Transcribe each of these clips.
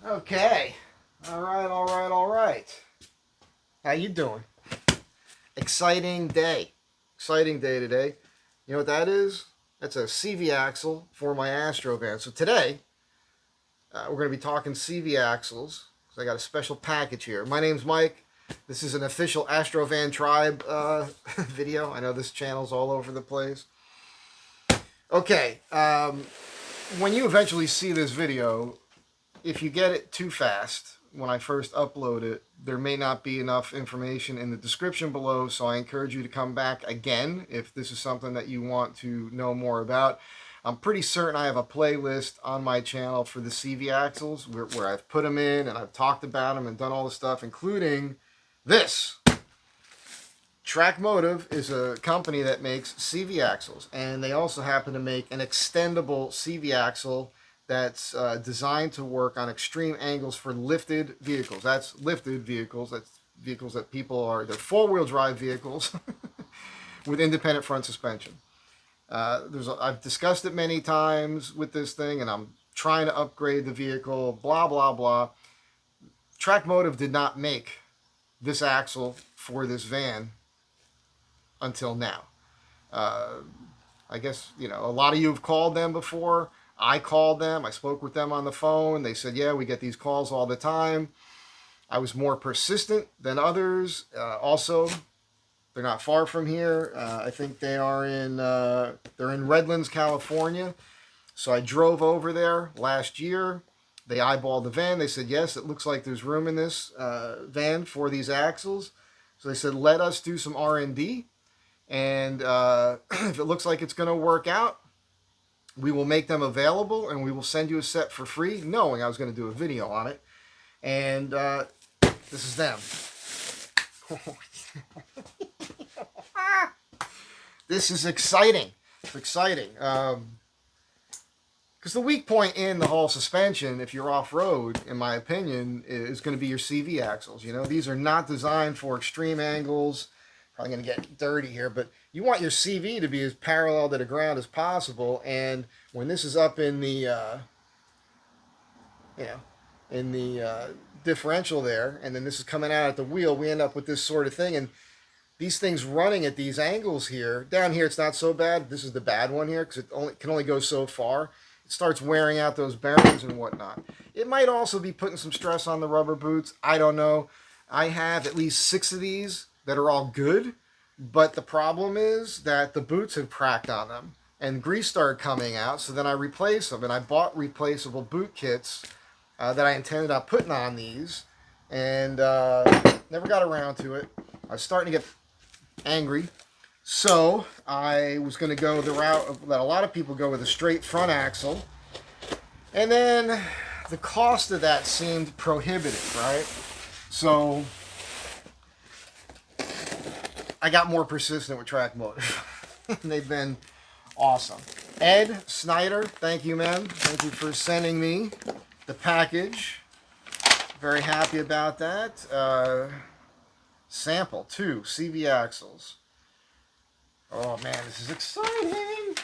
Okay. All right, all right, all right. How you doing? Exciting day. Exciting day today. You know what that is? That's a CV axle for my Astro van. So today, we're going to be talking CV axles. So I got a special package here. My name's Mike. This is an official Astro Van Tribe video. I know this channel's all over the place. Okay, when you eventually see this video, if you get it too fast when I first upload it, there may not be enough information in the description below, so I encourage you to come back again if this is something that you want to know more about. I'm pretty certain I have a playlist on my channel for the CV axles where I've put them in and I've talked about them and done all the stuff, including this. Trakmotive is a company that makes CV axles, and they also happen to make an extendable CV axle that's designed to work on extreme angles for lifted vehicles. That's lifted vehicles. That's vehicles that people are, they're four-wheel drive vehicles with independent front suspension. I've discussed it many times with this thing, and I'm trying to upgrade the vehicle, blah, blah, blah. Trakmotive did not make this axle for this van until now. I guess, you know, a lot of you have called them before. I called them. I spoke with them on the phone. They said, yeah, we get these calls all the time. I was more persistent than others. Also, they're not far from here. I think they are they're in Redlands, California. So I drove over there last year. They eyeballed the van. They said, yes, it looks like there's room in this van for these axles. So they said, let us do some R&D. And if it looks like it's going to work out, we will make them available and we will send you a set for free, knowing I was going to do a video on it. And this is them. This is exciting. It's exciting. Because the weak point in the whole suspension, if you're off-road, in my opinion, is going to be your CV axles. You know, these are not designed for extreme angles. Probably going to get dirty here, but you want your CV to be as parallel to the ground as possible. And when this is up in the, differential there, and then this is coming out at the wheel, we end up with this sort of thing. And these things running at these angles here, down here it's not so bad. This is the bad one here because it can only go so far. It starts wearing out those bearings and whatnot. It might also be putting some stress on the rubber boots. I don't know. I have at least 6 of these that are all good, but the problem is that the boots have cracked on them and grease started coming out, so then I replaced them, and I bought replaceable boot kits that I intended on putting on these, and never got around to it. I was starting to get angry, so I was going to go the route that a lot of people go with, a straight front axle, and then the cost of that seemed prohibitive, right? So I got more persistent with Trakmotive. They've been awesome. Ed Snyder, thank you, man. Thank you for sending me the package. Very happy about that. Sample 2 CV axles. Oh man, this is exciting.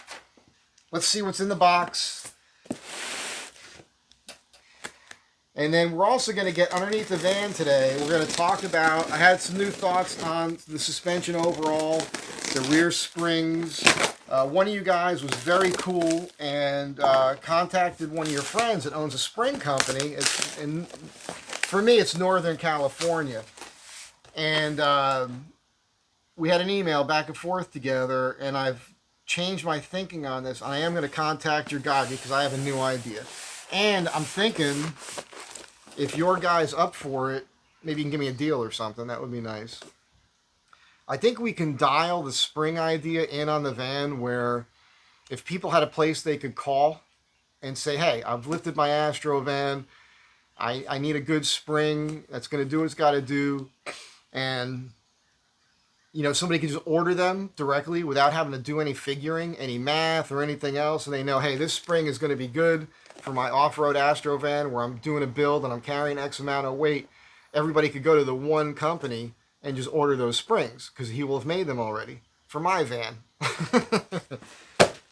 Let's see what's in the box. And then we're also going to get underneath the van today. We're going to talk about, I had some new thoughts on the suspension overall, the rear springs. One of you guys was very cool and contacted one of your friends that owns a spring company. For me, it's Northern California. And we had an email back and forth together, and I've changed my thinking on this. I am going to contact your guy because I have a new idea. And I'm thinking, if your guy's up for it, maybe you can give me a deal or something. That would be nice. I think we can dial the spring idea in on the van where if people had a place they could call and say, hey, I've lifted my Astro van. I need a good spring that's going to do what it's got to do. And, you know, somebody can just order them directly without having to do any figuring, any math or anything else. And they know, hey, this spring is going to be good for my off-road Astro van where I'm doing a build and I'm carrying X amount of weight. Everybody could go to the one company and just order those springs because he will have made them already for my van.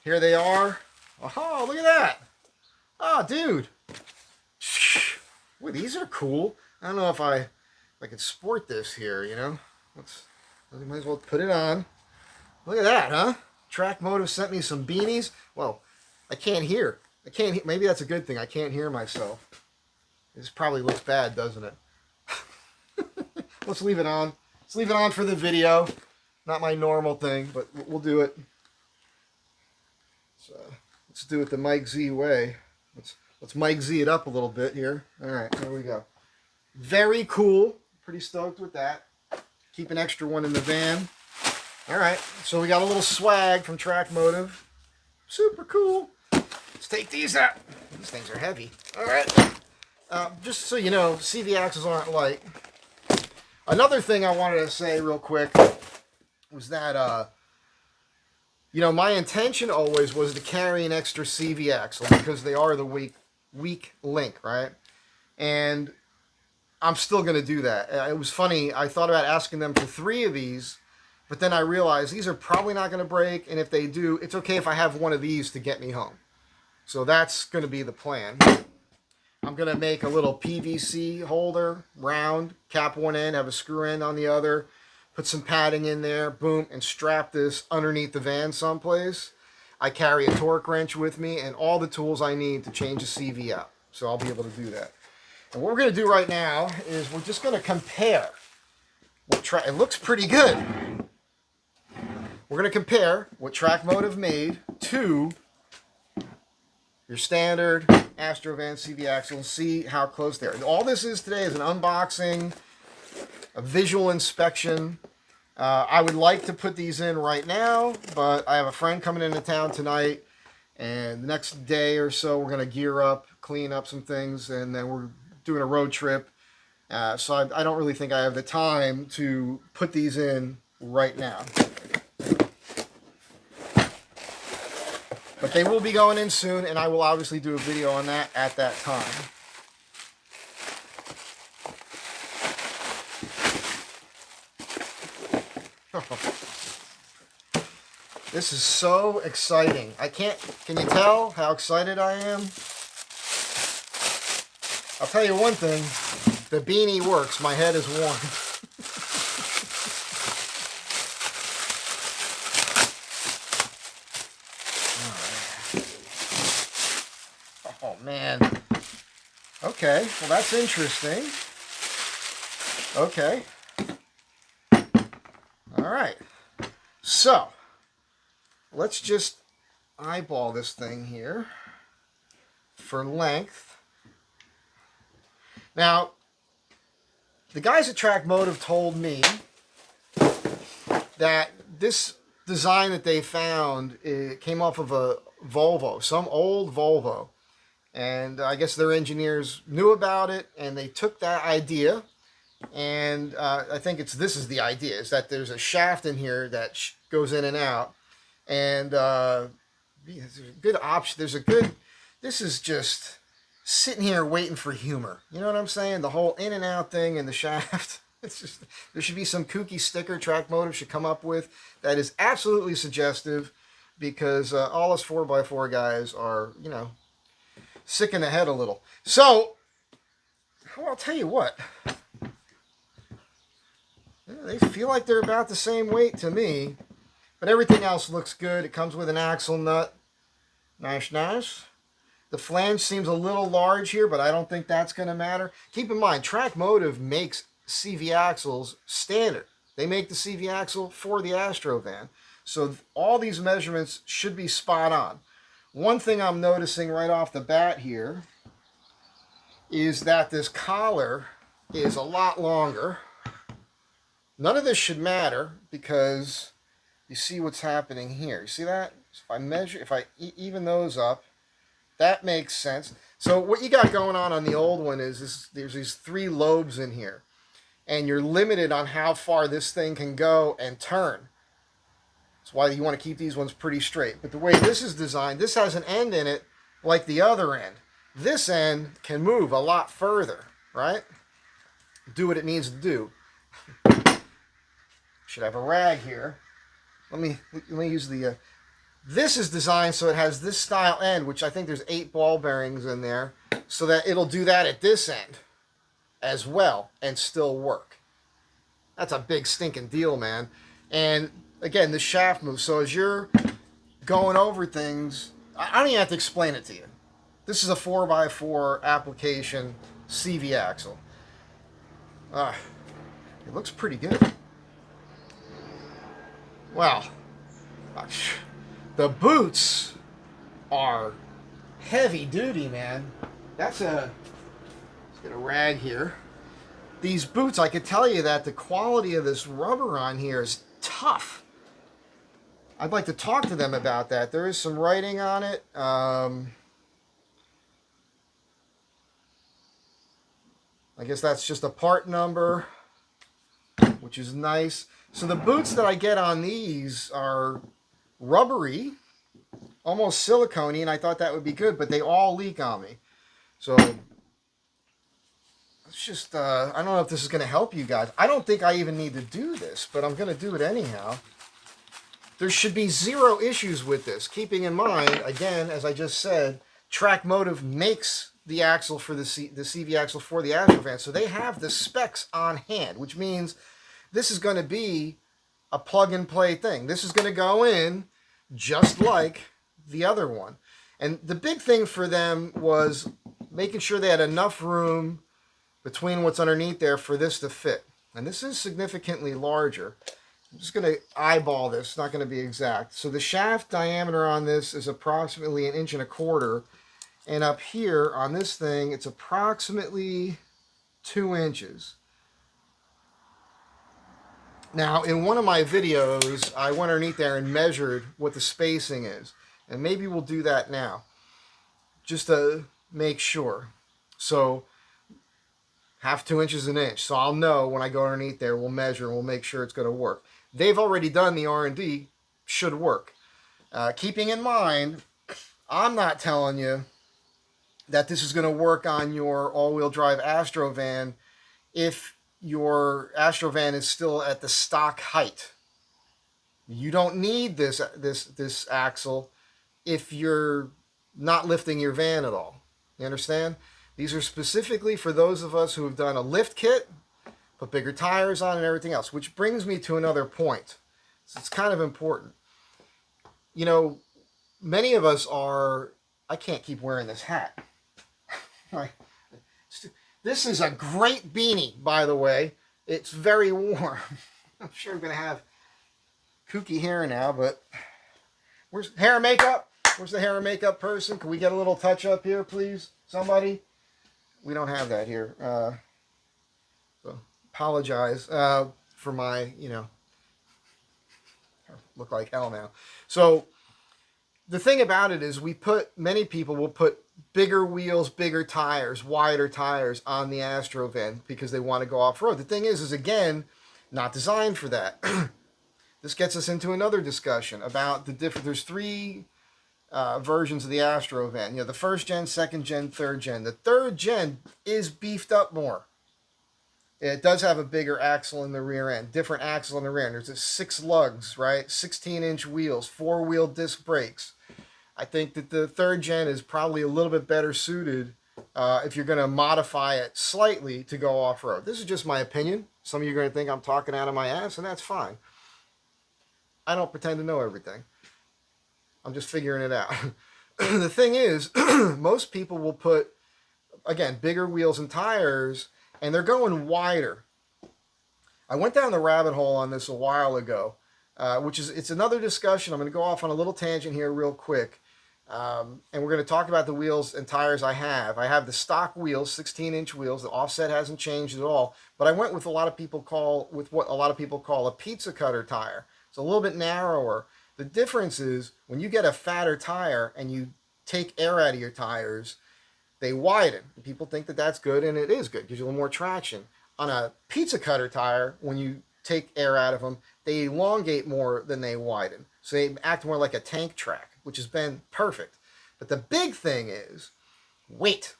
Here they are. Oh, look at that. Oh, dude. these are cool. I don't know if I can sport this here, you know. Might as well put it on. Look at that, huh? Trakmotive sent me some beanies. Well, I can't hear. Maybe that's a good thing. I can't hear myself. This probably looks bad, doesn't it? Let's leave it on. Let's leave it on for the video. Not my normal thing, but we'll do it. So let's do it the Mike Z way. Let's Mike Z it up a little bit here. All right, here we go. Very cool. Pretty stoked with that. Keep an extra one in the van. All right, so we got a little swag from Trakmotive. Super cool. Let's take these out. These things are heavy. All right. Just so you know, CV axles aren't light. Another thing I wanted to say real quick was that, you know, my intention always was to carry an extra CV axle because they are the weak link, right? And I'm still going to do that. It was funny. I thought about asking them for 3 of these, but then I realized these are probably not going to break. And if they do, it's okay if I have one of these to get me home. So that's going to be the plan. I'm going to make a little PVC holder, round, cap one end, have a screw end on the other, put some padding in there, boom, and strap this underneath the van someplace. I carry a torque wrench with me and all the tools I need to change the CV out. So I'll be able to do that. And what we're going to do right now is we're just going to compare. It looks pretty good. We're going to compare what Trakmotive made to your standard Astro van CV axle and see how close they are. All this is today is an unboxing, a visual inspection. I would like to put these in right now, but I have a friend coming into town tonight, and the next day or so we're going to gear up, clean up some things, and then we're doing a road trip. So I don't really think I have the time to put these in right now. But they will be going in soon, and I will obviously do a video on that at that time. This is so exciting. Can you tell how excited I am? I'll tell you one thing, the beanie works. My head is warm. Oh, man. Okay, well, that's interesting. Okay. All right. So, let's just eyeball this thing here for length. Now, the guys at Trakmotive told me that this design that they found, it came off of a Volvo, some old Volvo. And I guess their engineers knew about it, and they took that idea, and I think this is the idea, is that there's a shaft in here that goes in and out, and there's a good option. This is just sitting here waiting for humor. You know what I'm saying? The whole in and out thing and the shaft. It's just, there should be some kooky sticker Trakmotive should come up with that is absolutely suggestive, because all us 4x4 guys are, you know, sick in the head a little. So, well, I'll tell you what. They feel like they're about the same weight to me, but everything else looks good. It comes with an axle nut. Nice, nice. The flange seems a little large here, but I don't think that's going to matter. Keep in mind, Trakmotive makes CV axles standard. They make the CV axle for the Astro van. So all these measurements should be spot on. One thing I'm noticing right off the bat here is that this collar is a lot longer. None of this should matter because you see what's happening here. You see that? So if I even those up, that makes sense. So what you got going on the old one is there's these 3 lobes in here, and you're limited on how far this thing can go and turn. That's why you want to keep these ones pretty straight. But the way this is designed, this has an end in it like the other end. This end can move a lot further, right? Do what it needs to do. Should have a rag here. Let me use the... this is designed so it has this style end, which I think there's 8 ball bearings in there, so that it'll do that at this end. as well and still work. That's a big stinking deal, man. And again, the shaft moves. So as you're going over things, I don't even have to explain it to you. This is a 4x4 application CV axle. It looks pretty good. Wow. The boots are heavy duty, man. Let's get a rag here. These boots, I could tell you that the quality of this rubber on here is tough. I'd like to talk to them about that. There is some writing on it. I guess that's just a part number, which is nice. So the boots that I get on these are rubbery, almost silicone-y, and I thought that would be good, but they all leak on me. So it's just, I don't know if this is going to help you guys. I don't think I even need to do this, but I'm going to do it anyhow. There should be zero issues with this. Keeping in mind, again, as I just said, Trakmotive makes the axle for the CV axle for the Astro van. So they have the specs on hand, which means this is going to be a plug-and-play thing. This is going to go in just like the other one. And the big thing for them was making sure they had enough room between what's underneath there for this to fit. And this is significantly larger. I'm just going to eyeball this. It's not going to be exact. So the shaft diameter on this is approximately 1.25 inches. And up here on this thing, it's approximately 2 inches. Now, in one of my videos, I went underneath there and measured what the spacing is. And maybe we'll do that now, just to make sure. So, 1/2 2 inches an inch. So I'll know when I go underneath there, we'll measure and we'll make sure it's going to work. They've already done the R&D, should work. Keeping in mind, I'm not telling you that this is going to work on your all-wheel drive Astro van if your Astro van is still at the stock height. You don't need this axle if you're not lifting your van at all. You understand? These are specifically for those of us who have done a lift kit, put bigger tires on and everything else, which brings me to another point. So it's kind of important. You know, many of us are, I can't keep wearing this hat. This is a great beanie, by the way. It's very warm. I'm sure I'm going to have kooky hair now, but where's hair and makeup? Where's the hair and makeup person? Can we get a little touch up here, please? Somebody? We don't have that here. So apologize for my, look like hell now. So the thing about it is many people will put bigger wheels, bigger tires, wider tires on the Astro van because they want to go off-road. The thing is again, not designed for that. This gets us into another discussion about the different, there's 3 versions of the Astro van. The 1st gen, 2nd gen, 3rd gen. The 3rd gen is beefed up more. It does have a bigger axle in the rear end, different axle in the rear end. There's 6 lugs, right? 16-inch wheels, 4-wheel disc brakes. I think that the 3rd gen is probably a little bit better suited if you're going to modify it slightly to go off-road. This is just my opinion. Some of you are going to think I'm talking out of my ass, and that's fine. I don't pretend to know everything. I'm just figuring it out. The thing is, most people will put, again, bigger wheels and tires, and they're going wider. I went down the rabbit hole on this a while ago, it's another discussion. I'm going to go off on a little tangent here real quick. And we're going to talk about the wheels and tires I have. I have the stock wheels, 16-inch wheels. The offset hasn't changed at all. But I went with what a lot of people call a pizza cutter tire. It's a little bit narrower. The difference is when you get a fatter tire and you take air out of your tires, they widen. People think that that's good, and it is good. It gives you a little more traction. On a pizza cutter tire, when you take air out of them, they elongate more than they widen. So they act more like a tank track, which has been perfect. But the big thing is weight.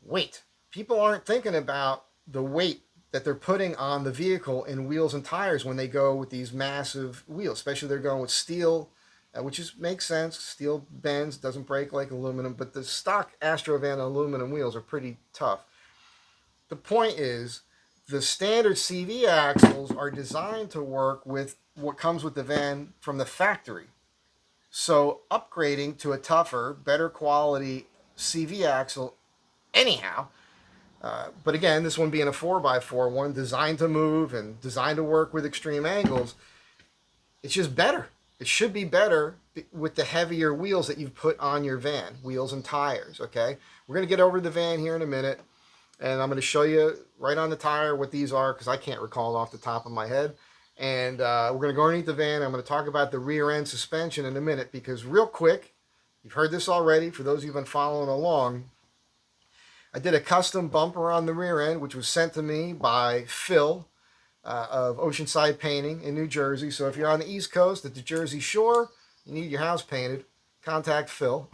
Weight. People aren't thinking about the weight that they're putting on the vehicle in wheels and tires when they go with these massive wheels, especially they're going with steel, which makes sense. Steel bends, doesn't break like aluminum, but the stock Astro van aluminum wheels are pretty tough. the point is, the standard CV axles are designed to work with what comes with the van from the factory. So upgrading to a tougher, better quality CV axle anyhow, but again, this one being a 4x4, one designed to move and designed to work with extreme angles, it's just better. It should be better with the heavier wheels that you've put on your van, wheels and tires, okay? We're going to get over to the van here in a minute, and I'm going to show you right on the tire what these are, because I can't recall it off the top of my head. And we're going to go underneath the van. I'm going to talk about the rear end suspension in a minute, because real quick, you've heard this already, for those of you who've been following along, I did a custom bumper on the rear end, which was sent to me by Phil of Oceanside Painting in New Jersey. So if you're on the East Coast at the Jersey Shore, you need your house painted, contact Phil.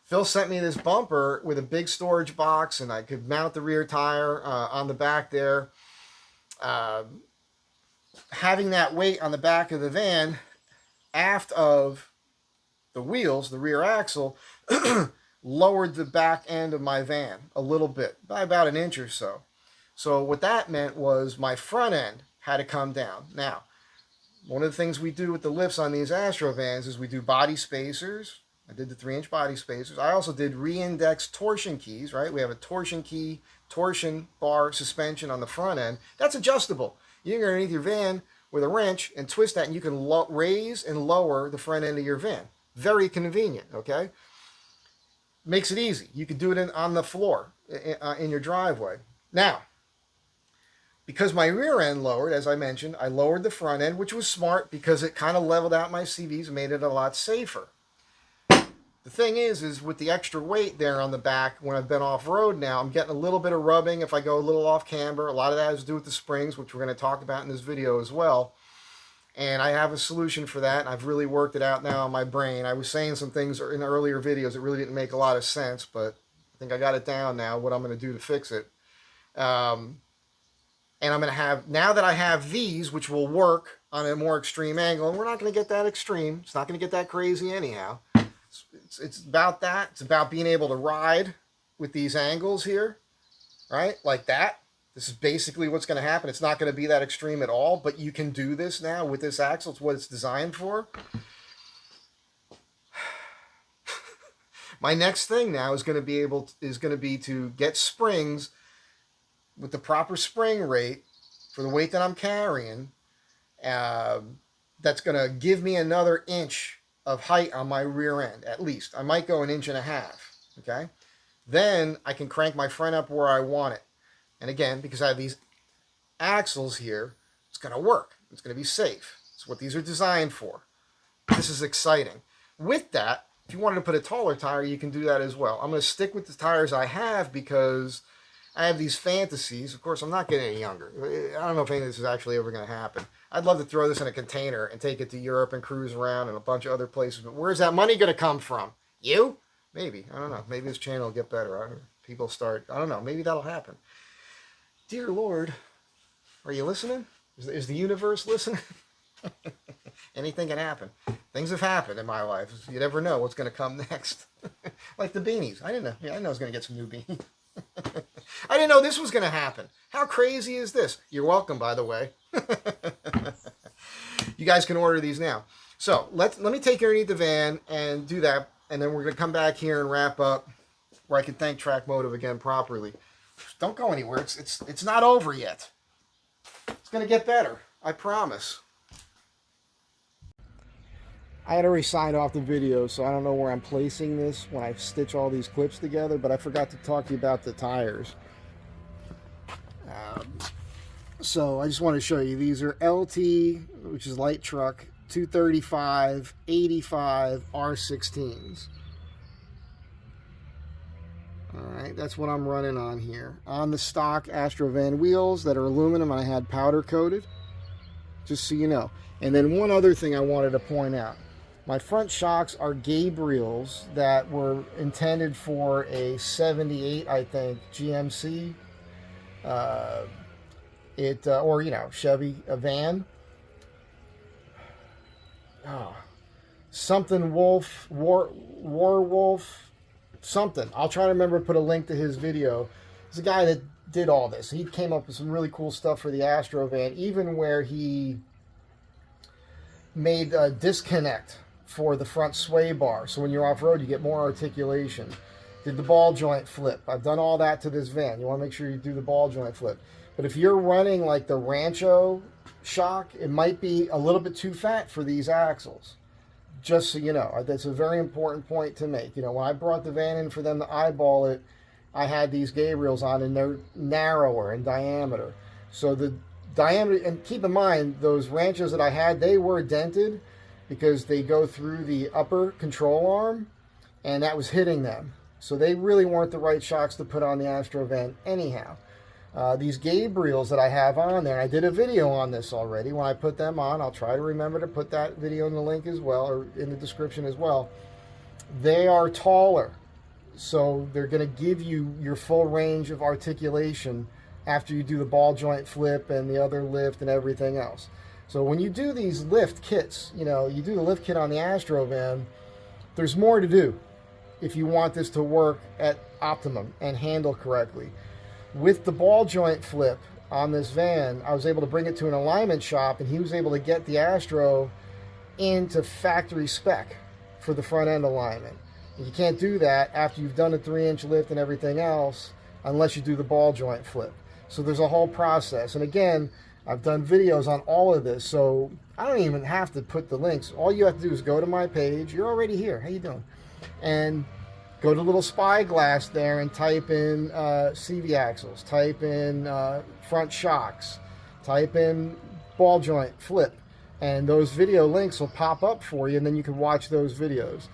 Phil sent me this bumper with a big storage box, and I could mount the rear tire on the back there. Having that weight on the back of the van, aft of the wheels, the rear axle, lowered the back end of my van a little bit, by about an inch or so. So what that meant was my front end had to come down. Now, one of the things we do with the lifts on these Astro vans is we do body spacers. I did the 3-inch body spacers. I also did re-indexed torsion keys, right? We have a torsion key, torsion bar suspension on the front end. That's adjustable. You can go underneath your van with a wrench and twist that, and you can raise and lower the front end of your van. Very convenient, okay? Makes it easy. You can do it on the floor in your driveway. Now, because my rear end lowered, as I mentioned, I lowered the front end, which was smart because it kind of leveled out my CVs and made it a lot safer. The thing is with the extra weight there on the back, when I've been off-road now, I'm getting a little bit of rubbing if I go a little off camber. A lot of that has to do with the springs, which we're going to talk about in this video as well. And I have a solution for that, and I've really worked it out now in my brain. I was saying some things in earlier videos that really didn't make a lot of sense, but I think I got it down now, what I'm going to do to fix it. And I'm going to have, now that I have these, which will work on a more extreme angle, and we're not going to get that extreme. It's not going to get that crazy anyhow. It's about that. It's about being able to ride with these angles here, right? Like that. This is basically what's going to happen. It's not going to be that extreme at all, but you can do this now with this axle. It's what it's designed for. My next thing now is going to be to get springs with the proper spring rate for the weight that I'm carrying. That's going to give me another inch of height on my rear end, at least. I might go 1.5 inches, okay? Then I can crank my front up where I want it. And again, because I have these axles here, it's going to work. It's going to be safe. It's what these are designed for. This is exciting. With that, if you wanted to put a taller tire, you can do that as well. I'm going to stick with the tires I have because I have these fantasies. Of course, I'm not getting any younger. I don't know if any of this is actually ever going to happen. I'd love to throw this in a container and take it to Europe and cruise around and a bunch of other places. But where's that money going to come from? You? Maybe. I don't know. Maybe this channel will get better. People start, I don't know. Maybe that'll happen. Dear Lord, are you listening? Is the universe listening? Anything can happen. Things have happened in my life. You never know what's going to come next. Like the beanies. I didn't know. Yeah, I know I was going to get some new beanies. I didn't know this was going to happen. How crazy is this? You're welcome, by the way. You guys can order these now. So let me take you underneath the van and do that, and then we're going to come back here and wrap up where I can thank Trakmotive again properly. Don't go anywhere. It's not over yet. It's going to get better. I promise. I had already signed off the video, so I don't know where I'm placing this when I stitch all these clips together, but I forgot to talk to you about the tires. So I just want to show you. These are LT, which is light truck, 235, 85 R16s. Alright, that's what I'm running on here. On the stock Astro van wheels that are aluminum, I had powder coated, just so you know. And then one other thing I wanted to point out. My front shocks are Gabriel's that were intended for a 78, I think, GMC. Or, you know, Chevy, a van. Oh, something Wolf, War Wolf, something. I'll try to remember to put a link to his video. It's a guy that did all this. He came up with some really cool stuff for the Astro van, even where he made a disconnect for the front sway bar. So when you're off-road, you get more articulation. Did the ball joint flip. I've done all that to this van. You want to make sure you do the ball joint flip. But if you're running like the Rancho shock, it might be a little bit too fat for these axles. Just so you know, that's a very important point to make. You know, when I brought the van in for them to eyeball it, I had these Gabriels on, and they're narrower in diameter. So the diameter, and keep in mind, those Ranchos that I had, they were dented because they go through the upper control arm, and that was hitting them. So they really weren't the right shocks to put on the Astro van anyhow. These Gabriels that I have on there, I did a video on this already. When I put them on, I'll try to remember to put that video in the link as well, or in the description as well. They are taller, so they're going to give you your full range of articulation after you do the ball joint flip and the other lift and everything else. So when you do these lift kits, you know, you do the lift kit on the Astro van, there's more to do if you want this to work at optimum and handle correctly. With the ball joint flip on this van, I was able to bring it to an alignment shop, and he was able to get the Astro into factory spec for the front end alignment. And you can't do that after you've done a 3-inch lift and everything else unless you do the ball joint flip. So there's a whole process. And again, I've done videos on all of this, so I don't even have to put the links. All you have to do is go to my page. You're already here. How you doing? And go to the little spyglass there and type in CV axles, type in front shocks, type in ball joint flip, and those video links will pop up for you, and then you can watch those videos.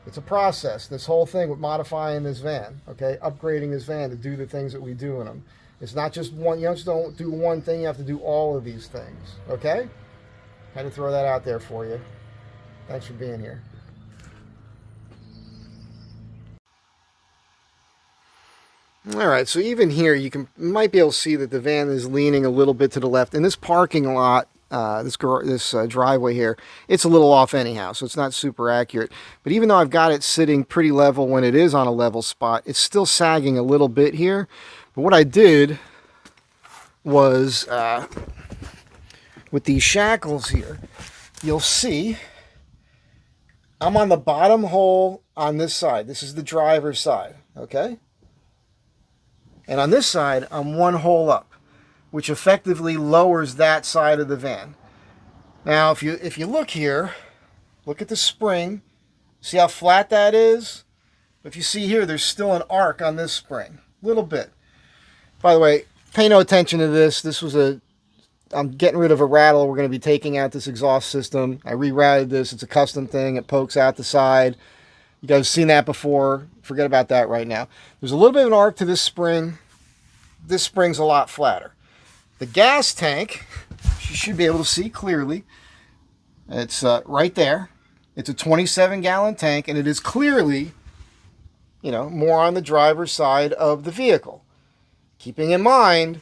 It's a process, this whole thing with modifying this van, okay? Upgrading this van to do the things that we do in them. It's not just one, you just don't do one thing, you have to do all of these things, okay? Had to throw that out there for you. Thanks for being here. All right, so even here, you might be able to see that the van is leaning a little bit to the left. In this parking lot, this driveway here, it's a little off anyhow, so it's not super accurate. But even though I've got it sitting pretty level when it is on a level spot, it's still sagging a little bit here. But what I did was, with these shackles here, you'll see I'm on the bottom hole on this side. This is the driver's side, okay? And on this side, I'm one hole up, which effectively lowers that side of the van. Now, if you look here, look at the spring. See how flat that is? If you see here, there's still an arc on this spring, a little bit. By the way, pay no attention to this. This was I'm getting rid of a rattle. We're going to be taking out this exhaust system. I rerouted this. It's a custom thing. It pokes out the side. You guys have seen that before. Forget about that right now. There's a little bit of an arc to this spring. This spring's a lot flatter. The gas tank, you should be able to see clearly. It's right there. It's a 27-gallon tank, and it is clearly, you know, more on the driver's side of the vehicle. Keeping in mind,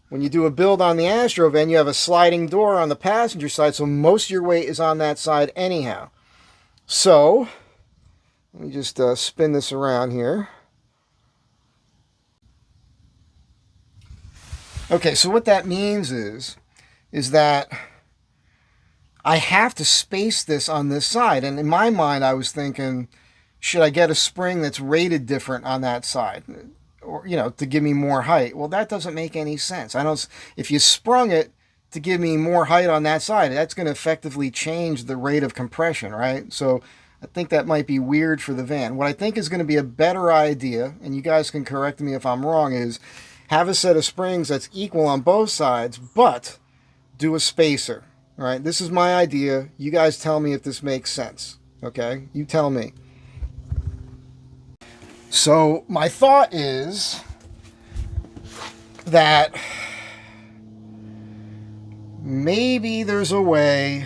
when you do a build on the Astro van, you have a sliding door on the passenger side, so most of your weight is on that side anyhow. So, let me just spin this around here. Okay, so what that means is that I have to space this on this side. And in my mind, I was thinking, should I get a spring that's rated different on that side? Or, you know, to give me more height. Well, that doesn't make any sense. I don't, if you sprung it to give me more height on that side, that's going to effectively change the rate of compression, right? So I think that might be weird for the van. What I think is going to be a better idea, and you guys can correct me if I'm wrong, is have a set of springs that's equal on both sides, but do a spacer, right? This is my idea. You guys tell me if this makes sense, okay? You tell me. So my thought is that maybe there's a way,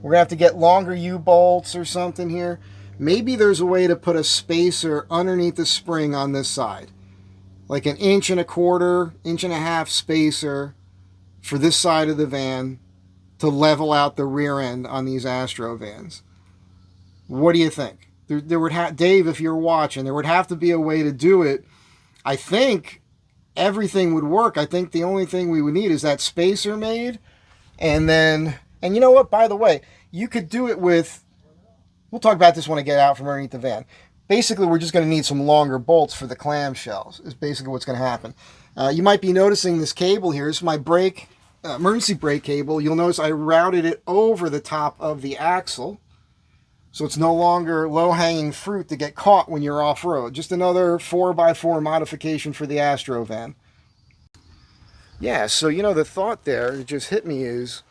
we're going to have to get longer U-bolts or something here. Maybe there's a way to put a spacer underneath the spring on this side. Like an 1.25 1.5 spacer for this side of the van to level out the rear end on these Astro vans. What do you think? There would have, Dave, if you're watching, there would have to be a way to do it. I think everything would work. I think the only thing we would need is that spacer made. And then, and you know what, by the way, you could do it with, we'll talk about this when I get out from underneath the van. Basically, we're just going to need some longer bolts for the clamshells, is basically what's going to happen. You might be noticing this cable here. This is my brake, emergency brake cable. You'll notice I routed it over the top of the axle. So it's no longer low-hanging fruit to get caught when you're off-road. Just another 4x4 modification for the Astro van. Yeah, so you know, the thought there, it just hit me, is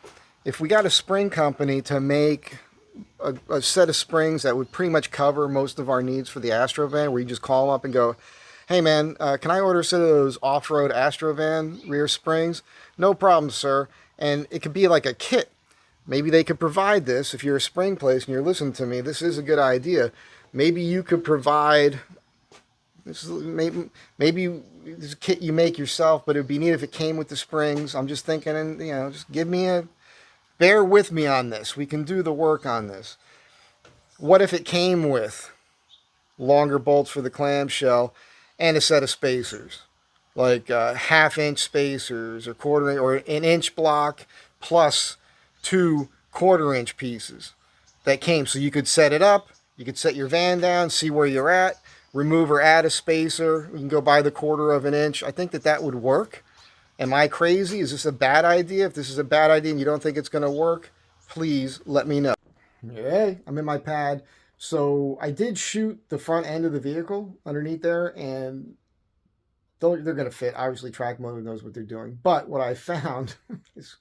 if we got a spring company to make a set of springs that would pretty much cover most of our needs for the Astro van, where you just call them up and go, hey man, can I order a set of those off-road Astro van rear springs? No problem, sir. And it could be like a kit. Maybe they could provide this. If you're a spring place and you're listening to me, this is a good idea. Maybe you could provide, this is maybe this is a kit you make yourself, but it would be neat if it came with the springs. I'm just thinking, and you know, just bear with me on this. We can do the work on this. What if it came with longer bolts for the clamshell and a set of spacers, like half-inch spacers or quarter or an inch block plus 2 quarter-inch pieces that came, so you could set it up, you could set your van down, see where you're at, remove or add a spacer. You can go by the 1/4 of an inch. I think that would work. Am I crazy? Is this a bad idea? If this is a bad idea and you don't think it's going to work, please let me know. Okay, I'm in my pad. So I did shoot the front end of the vehicle underneath there, and they're going to fit. Obviously, Trakmotive knows what they're doing. But what I found is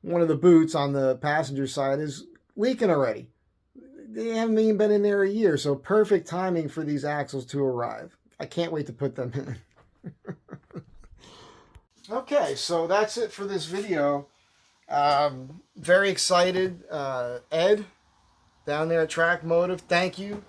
one of the boots on the passenger side is leaking already. They haven't even been in there a year, so perfect timing for these axles to arrive. I can't wait to put them in. Okay, so that's it for this video. Very excited. Ed, down there at Trakmotive, thank you.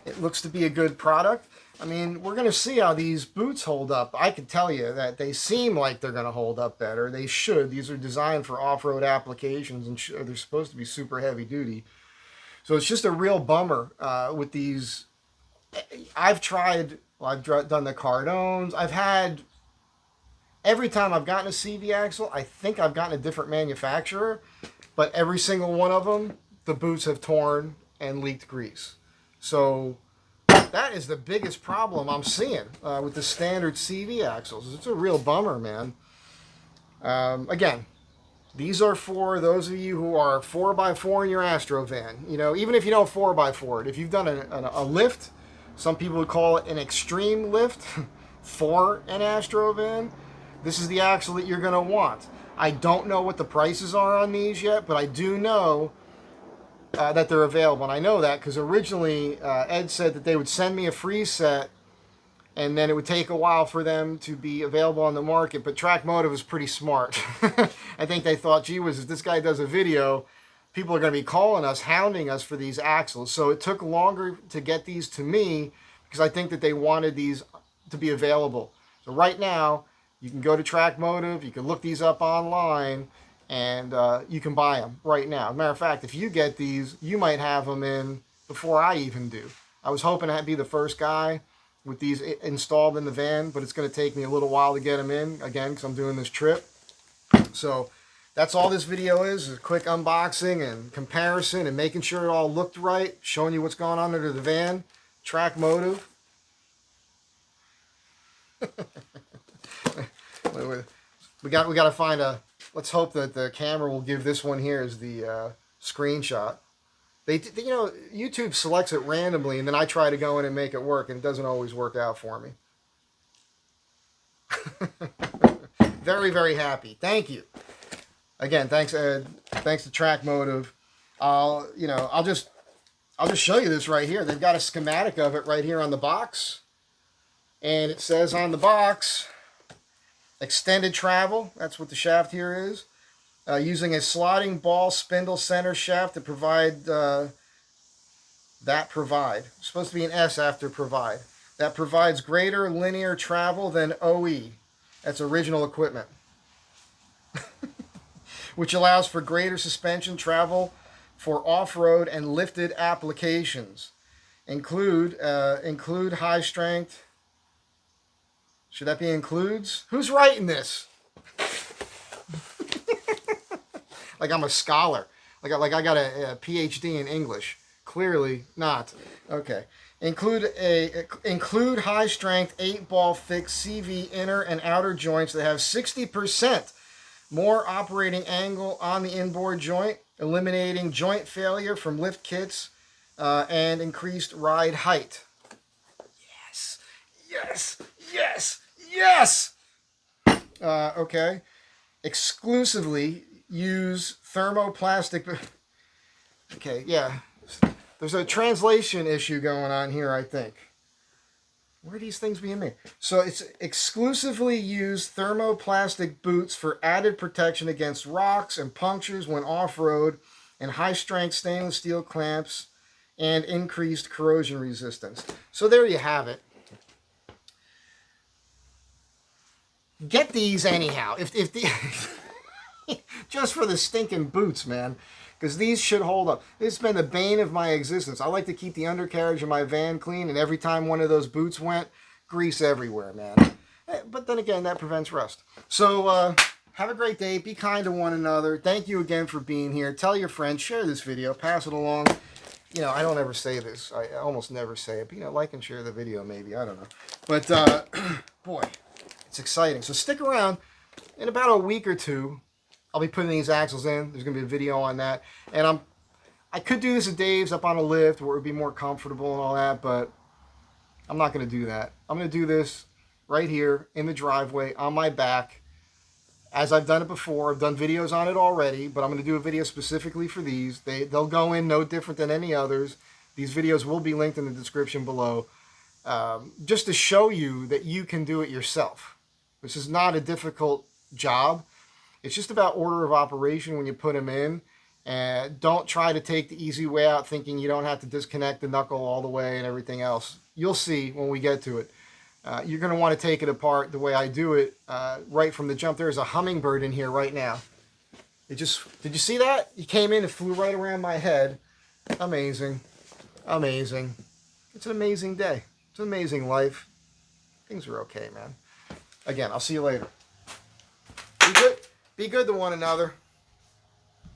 It looks to be a good product. I mean, we're going to see how these boots hold up. I can tell you that they seem like they're going to hold up better. They should. These are designed for off-road applications, and they're supposed to be super heavy duty. So it's just a real bummer with these. I've done the Cardones. I've had, every time I've gotten a CV axle, I think I've gotten a different manufacturer, but every single one of them, the boots have torn and leaked grease. So that is the biggest problem I'm seeing with the standard CV axles. It's a real bummer, man. Again, these are for those of you who are 4x4 in your Astro van. You know, even if you don't 4x4 it, if you've done a lift, some people would call it an extreme lift for an Astro van, this is the axle that you're going to want. I don't know what the prices are on these yet, but I do know that they're available. And I know that because originally Ed said that they would send me a free set and then it would take a while for them to be available on the market. But Trakmotive is pretty smart. I think they thought, gee whiz, if this guy does a video, people are going to be calling us, hounding us for these axles. So it took longer to get these to me because I think that they wanted these to be available. So right now, you can go to Trakmotive, you can look these up online, and you can buy them right now. As a matter of fact, if you get these, you might have them in before I even do. I was hoping I'd be the first guy with these installed in the van, but it's going to take me a little while to get them in, again, because I'm doing this trip. So that's all this video is a quick unboxing and comparison and making sure it all looked right, showing you what's going on under the van. Trakmotive. we got to find a, let's hope that the camera will give this one here as the screenshot. They, you know, YouTube selects it randomly, and then I try to go in and make it work, and it doesn't always work out for me. Very, very happy. Thank you. Again, thanks Ed. Thanks to Trakmotive. I'll just show you this right here. They've got a schematic of it right here on the box, and it says on the box, extended travel. That's what the shaft here is. Using a sliding ball spindle center shaft to provide It's supposed to be an S after provide. That provides greater linear travel than OE. That's original equipment. Which allows for greater suspension travel for off-road and lifted applications. Include high strength. Should that be includes? Who's writing this? Like I'm a scholar. Like I got a PhD in English. Clearly not. Okay. Include high strength 8-ball fixed CV inner and outer joints that have 60% more operating angle on the inboard joint, eliminating joint failure from lift kits and increased ride height. Yes, yes, yes, yes. Okay. Exclusively use thermoplastic. Okay, yeah. There's a translation issue going on here, I think. Where are these things being made? So it's exclusively use thermoplastic boots for added protection against rocks and punctures when off-road, and high-strength stainless steel clamps and increased corrosion resistance. So there you have it. Get these anyhow. If the just for the stinking boots, man. Because these should hold up. It's been the bane of my existence. I like to keep the undercarriage of my van clean, and every time one of those boots went, grease everywhere, man. But then again, that prevents rust. So have a great day. Be kind to one another. Thank you again for being here. Tell your friends. Share this video. Pass it along. You know, I don't ever say this. I almost never say it. But, you know, like and share the video maybe. I don't know. But, boy, it's exciting. So stick around. In about a week or two, I'll be putting these axles in. There's going to be a video on that. And I could do this at Dave's up on a lift where it would be more comfortable and all that, but I'm not going to do that. I'm going to do this right here in the driveway on my back as I've done it before. I've done videos on it already, but I'm going to do a video specifically for these. They'll go in no different than any others. These videos will be linked in the description below just to show you that you can do it yourself. This is not a difficult job. It's just about order of operation when you put them in. And don't try to take the easy way out thinking you don't have to disconnect the knuckle all the way and everything else. You'll see when we get to it. You're going to want to take it apart the way I do it right from the jump. There's a hummingbird in here right now. Did you see that? He came in and flew right around my head. Amazing. Amazing. It's an amazing day. It's an amazing life. Things are okay, man. Again, I'll see you later. Be good to one another.